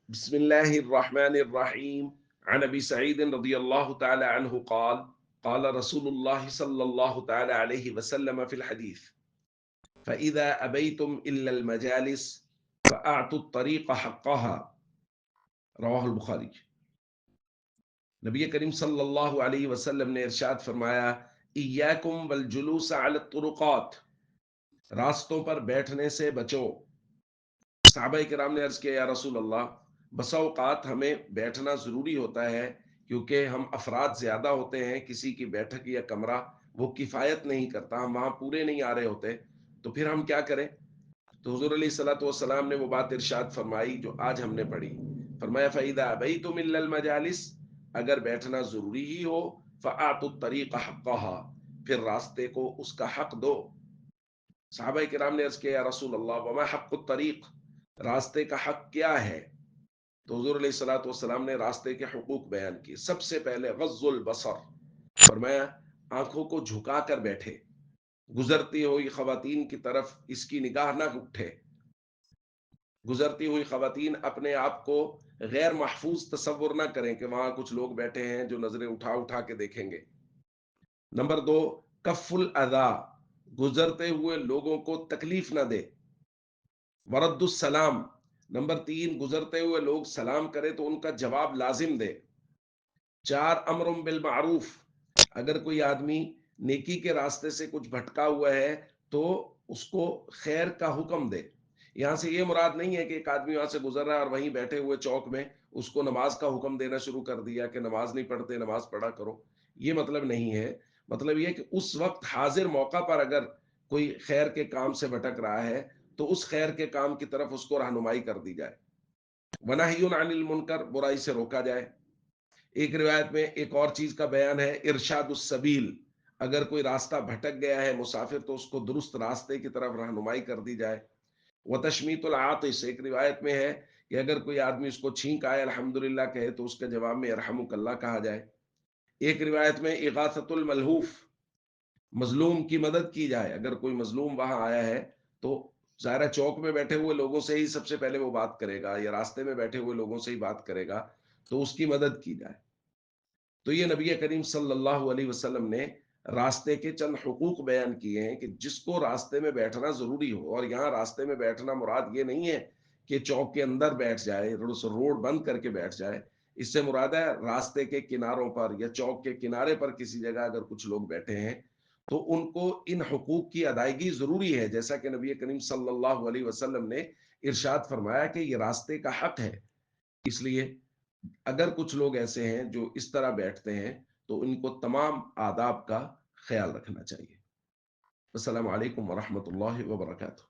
بسم الله الرحمن الرحيم. عن ابي سعيد رضي الله تعالى عنه قال قال رسول الله صلى الله تعالى عليه وسلم في الحديث: فإذا أبيتم إلا المجالس فأعطوا الطريق حقها. رواہ البخاری۔ نبی کریم صلی اللہ علیہ وسلم نے ارشاد فرمایا: ایاکم والجلوس علی الطرقات، راستوں پر بیٹھنے سے بچو۔ صحابہ کرام نے عرض کیا یا رسول اللہ، بسا اوقات ہمیں بیٹھنا ضروری ہوتا ہے کیونکہ ہم افراد زیادہ ہوتے ہیں، کسی کی بیٹھک یا کمرہ وہ کفایت نہیں کرتا، ہم وہاں پورے نہیں آ رہے ہوتے، تو پھر ہم کیا کریں؟ تو حضور علیہ الصلوۃ والسلام نے وہ بات ارشاد فرمائی جو آج ہم نے پڑھی۔ فرمایا فَإِذَا أَبَيْتُمْ إِلَّا الْمَجَالِسِ، اگر بیٹھنا ضروری ہی ہو، فَآتُوا الطَّرِيقَ حَقَّهَا، پھر راستے کو اس کا حق دو۔ صحابہ کرام نے عرض کیا یا رسول اللہ وما حق الطریق، راستے کا حق کیا ہے؟ تو حضور علیہ الصلوۃ والسلام نے راستے کے حقوق بیان کیے۔ سب سے پہلے غض البصر، فرمایا آنکھوں کو جھکا کر بیٹھے، گزرتی ہوئی خواتین کی طرف اس کی نگاہ نہ اٹھے، گزرتی ہوئی خواتین اپنے آپ کو غیر محفوظ تصور نہ کریں کہ وہاں کچھ لوگ بیٹھے ہیں جو نظریں اٹھا اٹھا کے دیکھیں گے۔ نمبر دو، کف الاذا، گزرتے ہوئے لوگوں کو تکلیف نہ دے۔ ورد السلام، نمبر تین، گزرتے ہوئے لوگ سلام کرے تو ان کا جواب لازم دے۔ چار، امر بالمعروف، اگر کوئی آدمی نیکی کے راستے سے کچھ بھٹکا ہوا ہے تو اس کو خیر کا حکم دے۔ یہاں سے یہ مراد نہیں ہے کہ ایک آدمی وہاں سے گزر رہا ہے اور وہیں بیٹھے ہوئے چوک میں اس کو نماز کا حکم دینا شروع کر دیا کہ نماز نہیں پڑھتے نماز پڑھا کرو، یہ مطلب نہیں ہے۔ مطلب یہ کہ اس وقت حاضر موقع پر اگر کوئی خیر کے کام سے بھٹک رہا ہے تو اس خیر کے کام کی طرف اس کو رہنمائی کر دی جائے۔ ونہی عن المنکر، برائی سے روکا جائے۔ ایک روایت میں ایک اور چیز کا بیان ہے، ارشاد السبیل، اگر کوئی راستہ بھٹک گیا ہے مسافر تو اس کو درست راستے کی طرف رہنمائی کر دی جائے۔ وتشمیت العاطس، ایک روایت میں ہے کہ اگر کوئی آدمی اس کو چھینک آئے الحمدللہ کہے تو اس کے جواب میں یرحمک اللہ کہا جائے۔ ایک روایت میں اغاثۃ الملہوف، مظلوم کی مدد کی جائے، اگر کوئی مظلوم وہاں آیا ہے تو ظاہرہ چوک میں بیٹھے ہوئے لوگوں سے ہی سب سے پہلے وہ بات کرے گا یا راستے میں بیٹھے ہوئے لوگوں سے ہی بات کرے گا، تو اس کی مدد کی جائے۔ تو یہ نبی کریم صلی اللہ علیہ وسلم نے راستے کے چند حقوق بیان کیے ہیں کہ جس کو راستے میں بیٹھنا ضروری ہو، اور یہاں راستے میں بیٹھنا مراد یہ نہیں ہے کہ چوک کے اندر بیٹھ جائے، روڈ بند کر کے بیٹھ جائے، اس سے مراد ہے راستے کے کناروں پر یا چوک کے کنارے پر کسی جگہ اگر کچھ لوگ بیٹھے ہیں تو ان کو ان حقوق کی ادائیگی ضروری ہے، جیسا کہ نبی کریم صلی اللہ علیہ وسلم نے ارشاد فرمایا کہ یہ راستے کا حق ہے۔ اس لیے اگر کچھ لوگ ایسے ہیں جو اس طرح بیٹھتے ہیں تو ان کو تمام آداب کا خیال رکھنا چاہیے۔ السلام علیکم ورحمۃ اللہ وبرکاتہ۔